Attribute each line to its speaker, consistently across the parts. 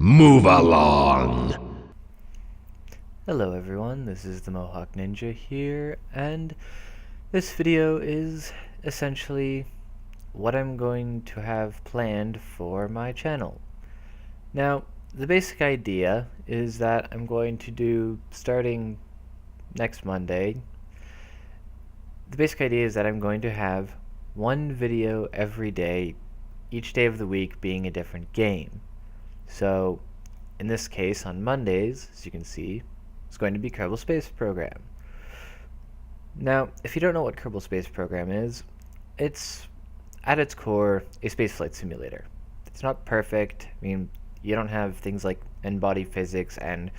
Speaker 1: Move along!
Speaker 2: Hello everyone, this is the Mohawk Ninja here, and this video is essentially what I'm going to have planned for my channel. Now, the basic idea is that I'm going to do, starting next Monday, the basic idea is that I'm going to have one video every day, each day of the week being a different game. So, in this case, on Mondays, as you can see, it's going to be Kerbal Space Program. Now, if you don't know what Kerbal Space Program is, it's, at its core, a spaceflight simulator. It's not perfect. I mean, you don't have things like in-body physics and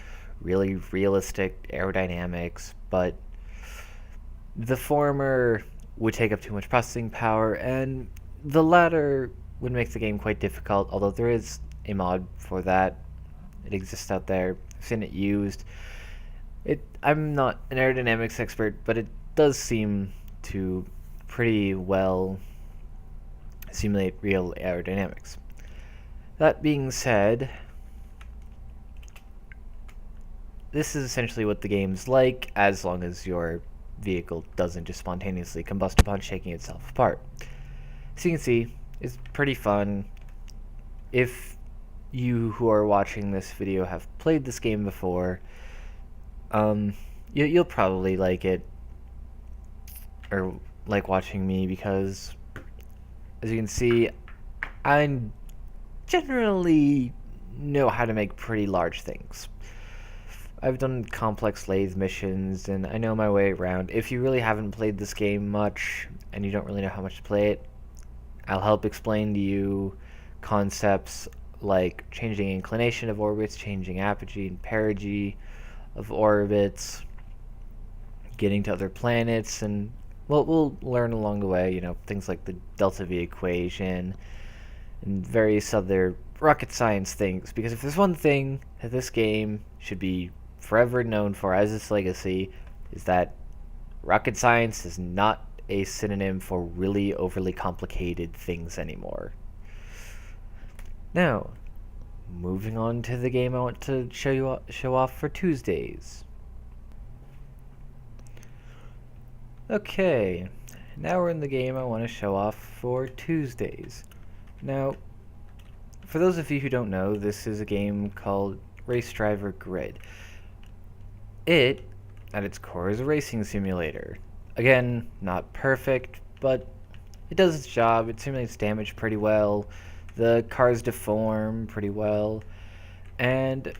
Speaker 2: really realistic aerodynamics, but the former would take up too much processing power, and the latter would make the game quite difficult, although there is a mod for that. It exists out there. I've seen it used. I'm not an aerodynamics expert, but it does seem to pretty well simulate real aerodynamics. That being said, this is essentially what the game's like, as long as your vehicle doesn't just spontaneously combust upon shaking itself apart. So you can see, it's pretty fun. If you who are watching this video have played this game before, you'll probably like it, or like watching me, because as you can see, I generally know how to make pretty large things. I've done complex lathe missions, and I know my way around. If you really haven't played this game much, and you don't really know how much to play it, I'll help explain to you concepts like changing inclination of orbits, changing apogee and perigee of orbits, getting to other planets, and we'll learn along the way, things like the delta V equation and various other rocket science things, because if there's one thing that this game should be forever known for as its legacy, is that rocket science is not a synonym for really overly complicated things anymore. Now, moving on to the game I want to show off for Tuesdays. Okay, now we're in the game I want to show off for Tuesdays. Now, for those of you who don't know, this is a game called Race Driver Grid. It, at its core, is a racing simulator. Again, not perfect, but it does its job. It simulates damage pretty well. The cars deform pretty well. And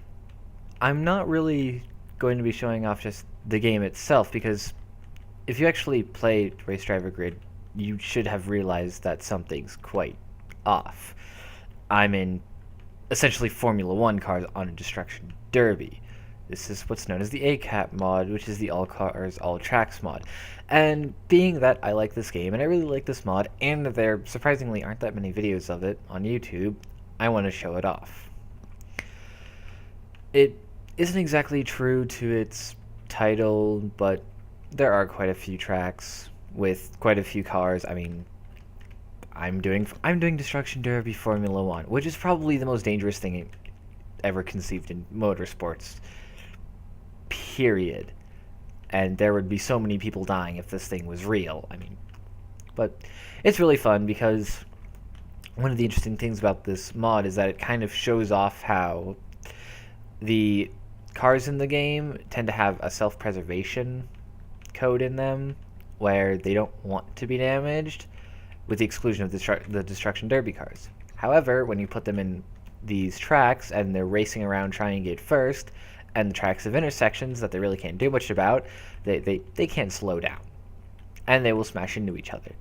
Speaker 2: I'm not really going to be showing off just the game itself, because if you actually play Race Driver Grid, you should have realized that something's quite off. I'm in essentially Formula 1 cars on a destruction derby. This is what's known as the ACAT mod, which is the All Cars, All Tracks mod. And being that I like this game, and I really like this mod, and there surprisingly aren't that many videos of it on YouTube, I want to show it off. It isn't exactly true to its title, but there are quite a few tracks with quite a few cars. I mean, I'm doing Destruction Derby Formula 1, which is probably the most dangerous thing ever conceived in motorsports. Period. And there would be so many people dying if this thing was real. I mean, but it's really fun, because one of the interesting things about this mod is that it kind of shows off how the cars in the game tend to have a self-preservation code in them, where they don't want to be damaged, with the exclusion of the Destruction Derby cars. However, when you put them in these tracks and they're racing around trying to get first, and the tracks have intersections that they really can't do much about, they can't slow down. And they will smash into each other.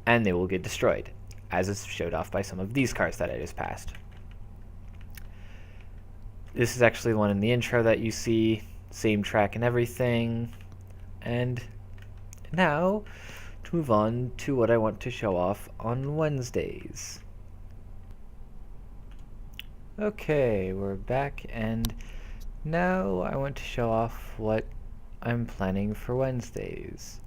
Speaker 2: And they will get destroyed, as is showed off by some of these cars that I just passed. This is actually the one in the intro that you see, same track and everything. And now, to move on to what I want to show off on Wednesdays. Okay, we're back, and now I want to show off what I'm planning for Wednesdays.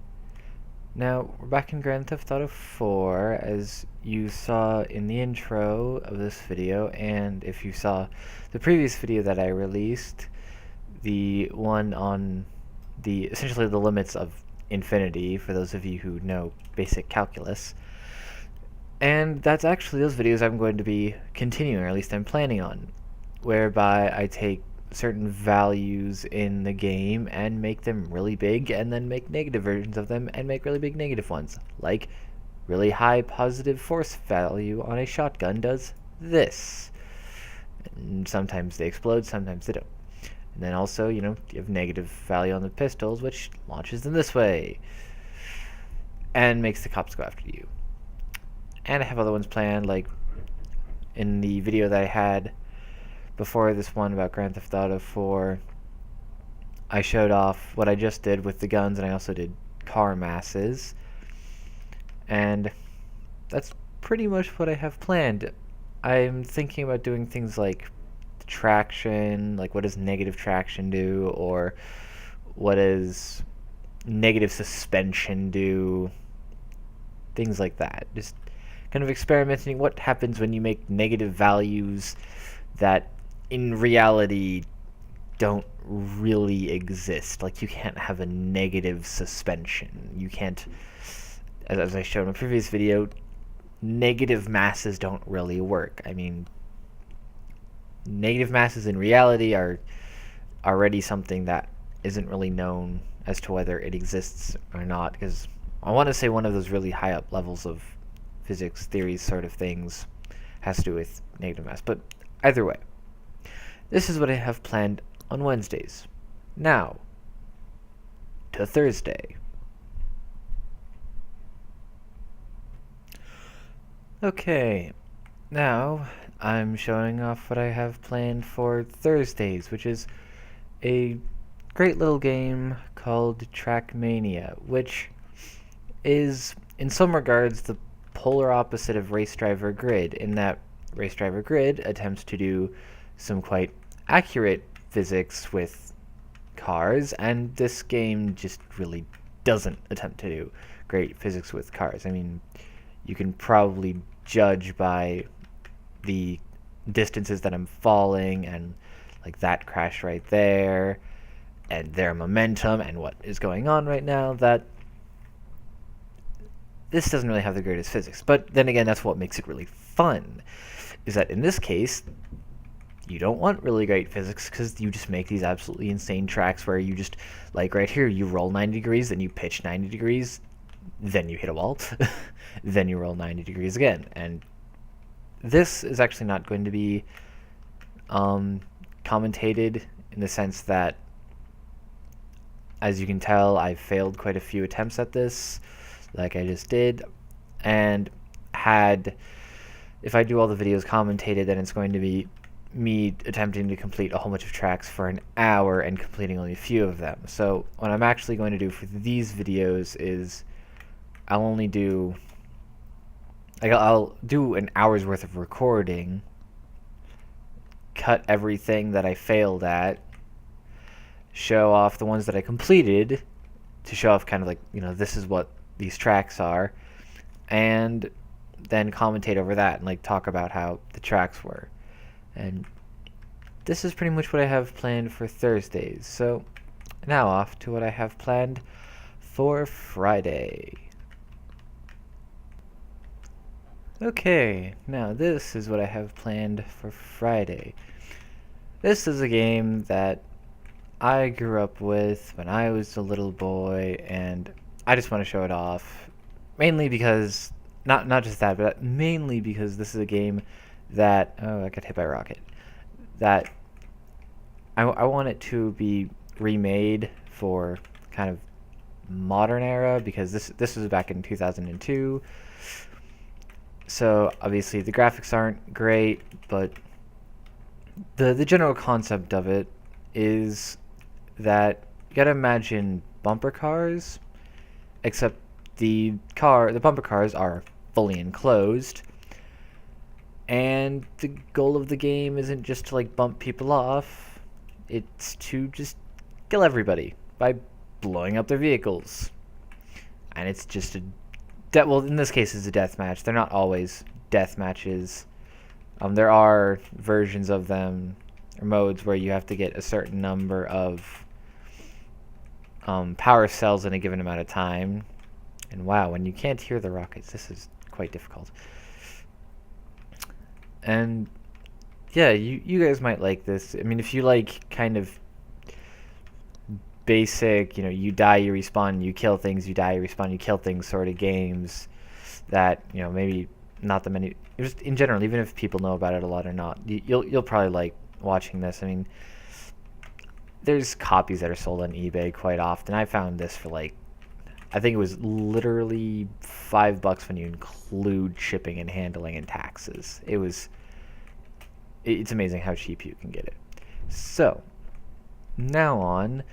Speaker 2: Now, we're back in Grand Theft Auto 4, as you saw in the intro of this video, and if you saw the previous video that I released, the one on essentially the limits of infinity, for those of you who know basic calculus. And that's actually those videos I'm going to be continuing, or at least I'm planning on, whereby I take certain values in the game and make them really big, and then make negative versions of them and make really big negative ones. Like, really high positive force value on a shotgun does this. And sometimes they explode, sometimes they don't. And then also, you have negative value on the pistols, which launches them this way and makes the cops go after you. And I have other ones planned, like in the video that I had before this one about Grand Theft Auto 4, I showed off what I just did with the guns, and I also did car masses. And that's pretty much what I have planned. I'm thinking about doing things like traction, like what does negative traction do, or what does negative suspension do, things like that. Just kind of experimenting what happens when you make negative values that in reality don't really exist. Like, you can't have a negative suspension. You can't, as I showed in a previous video, negative masses don't really work. I mean, negative masses in reality are already something that isn't really known as to whether it exists or not, because I want to say one of those really high up levels of physics theories sort of things has to do with negative mass. But either way, this is what I have planned on Wednesdays. Now, to Thursday. Okay, now I'm showing off what I have planned for Thursdays, which is a great little game called Trackmania, which is, in some regards, the polar opposite of Race Driver Grid, in that Race Driver Grid attempts to do some quite accurate physics with cars, and this game just really doesn't attempt to do great physics with cars. I mean, you can probably judge by the distances that I'm falling, and like that crash right there, and their momentum, and what is going on right now, that this doesn't really have the greatest physics. But then again, that's what makes it really fun, is that in this case, you don't want really great physics, because you just make these absolutely insane tracks where you just, like right here, you roll 90 degrees, then you pitch 90 degrees, then you hit a wall, then you roll 90 degrees again. And this is actually not going to be commentated, in the sense that, as you can tell, I've failed quite a few attempts at this, like I just did, and if I do all the videos commentated, then it's going to be me attempting to complete a whole bunch of tracks for an hour and completing only a few of them. So what I'm actually going to do for these videos is I'll do an hour's worth of recording, cut everything that I failed at, show off the ones that I completed, to show off kind of like, this is what these tracks are, and then commentate over that and like talk about how the tracks were. And this is pretty much what I have planned for Thursdays. So now off to what I have planned for Friday. Okay, now this is what I have planned for Friday. This is a game that I grew up with when I was a little boy, and I just want to show it off. Mainly because, not just that, but mainly because this is a game that, I got hit by a rocket, that I want it to be remade for kind of modern era, because this was back in 2002. So obviously the graphics aren't great, but the general concept of it is that you gotta imagine bumper cars, except the bumper cars are fully enclosed, and the goal of the game isn't just to like bump people off, it's to just kill everybody by blowing up their vehicles. And it's just a well, in this case, it's a death match. They're not always death matches. There are versions of them, or modes, where you have to get a certain number of power cells in a given amount of time. And wow, when you can't hear the rockets, this is quite difficult. And yeah, you guys might like this. I mean, if you like kind of basic, you die, you respawn, you kill things, you die, you respawn, you kill things sort of games that, maybe not that many, just in general, even if people know about it a lot or not, you'll probably like watching this. I mean, there's copies that are sold on eBay quite often. I found this for like, I think it was literally $5 when you include shipping and handling and taxes. It's amazing how cheap you can get it. So, now on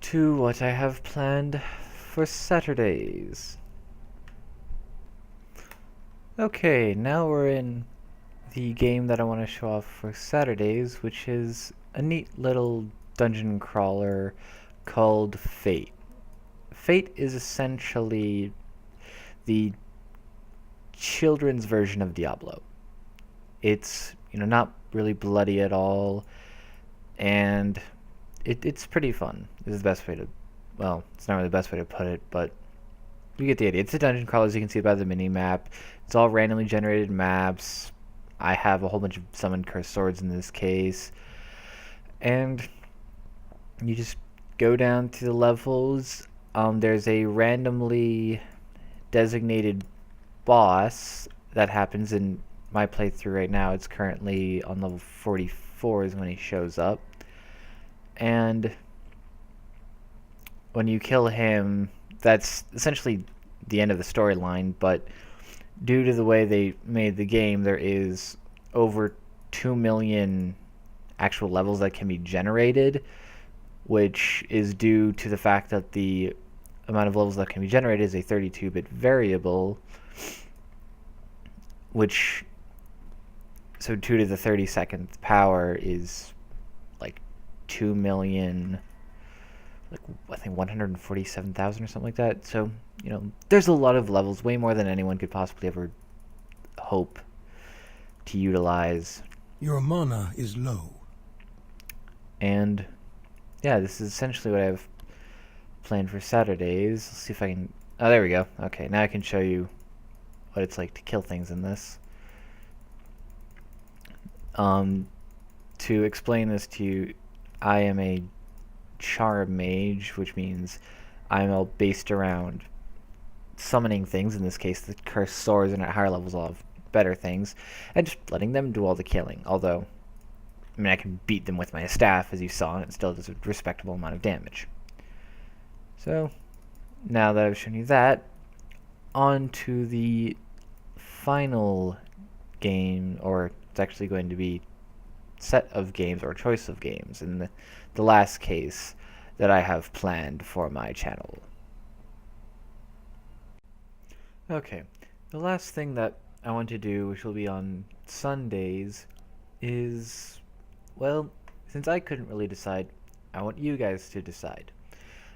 Speaker 2: to what I have planned for Saturdays. Okay, now we're in the game that I want to show off for Saturdays, which is a neat little dungeon crawler called Fate. Fate is essentially the children's version of Diablo. It's, not really bloody at all, and it's pretty fun. This is the best way to, well, it's not really the best way to put it, but you get the idea. It's a dungeon crawler, as you can see by the mini-map. It's all randomly generated maps. I have a whole bunch of summoned cursed swords in this case. And you just go down to the levels. There's a randomly designated boss that happens in my playthrough right now. It's currently on level 44 is when he shows up. And when you kill him, that's essentially the end of the storyline, but due to the way they made the game, there is over 2 million actual levels that can be generated, which is due to the fact that the amount of levels that can be generated is a 32-bit variable, which, so 2 to the 32nd power is like 2 million, like I think 147,000 or something like that. So, there's a lot of levels, way more than anyone could possibly ever hope to utilize.
Speaker 3: Your mana is low.
Speaker 2: And yeah, this is essentially what I have planned for Saturdays. Let's see if I can, oh, there we go. Okay, now I can show you what it's like to kill things in this. To explain this to you, I am a charm mage, which means I'm all based around summoning things, in this case the cursed swords, and at higher levels I'll have better things, and just letting them do all the killing. Although, I mean, I can beat them with my staff, as you saw, and it still does a respectable amount of damage. So, now that I've shown you that, on to the final game, or it's actually going to be set of games, or choice of games, in the last case that I have planned for my channel. Okay, the last thing that I want to do, which will be on Sundays, is, well, since I couldn't really decide, I want you guys to decide.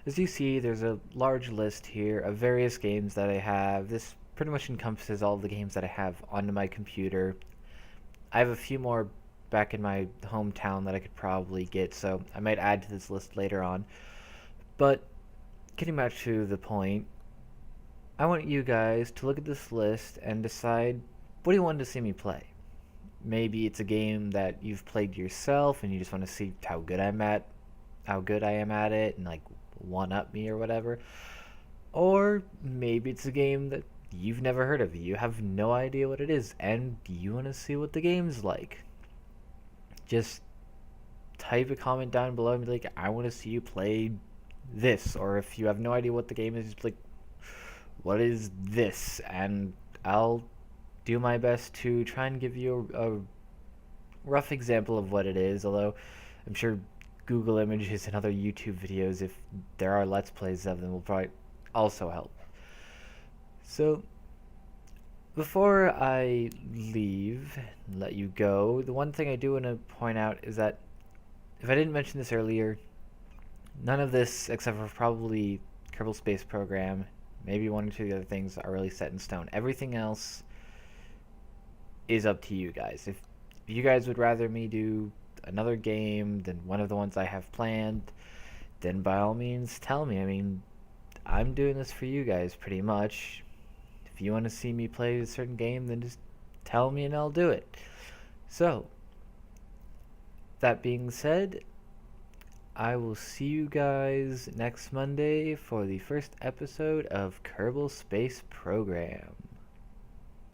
Speaker 2: As you see, there's a large list here of various games that I have. This pretty much encompasses all of the games that I have onto my computer. I have a few more back in my hometown that I could probably get, so I might add to this list later on. But getting back to the point, I want you guys to look at this list and decide, what do you want to see me play? Maybe it's a game that you've played yourself and you just want to see how good I am at it, and like one up me or whatever. Or maybe it's a game that you've never heard of, you have no idea what it is, and you want to see what the game's like. Just type a comment down below and be like, I want to see you play this. Or if you have no idea what the game is, just like, what is this? And I'll do my best to try and give you a rough example of what it is, although I'm sure Google images and other YouTube videos, if there are Let's Plays of them, will probably also help. So, before I leave and let you go, the one thing I do want to point out is that, if I didn't mention this earlier, none of this, except for probably Kerbal Space Program, Maybe one or two of the other things are really set in stone. Everything else is up to you guys. If you guys would rather me do another game than one of the ones I have planned, then by all means tell me. I mean, I'm doing this for you guys pretty much. If you want to see me play a certain game, then just tell me and I'll do it. So, that being said, I will see you guys next Monday for the first episode of Kerbal Space Program.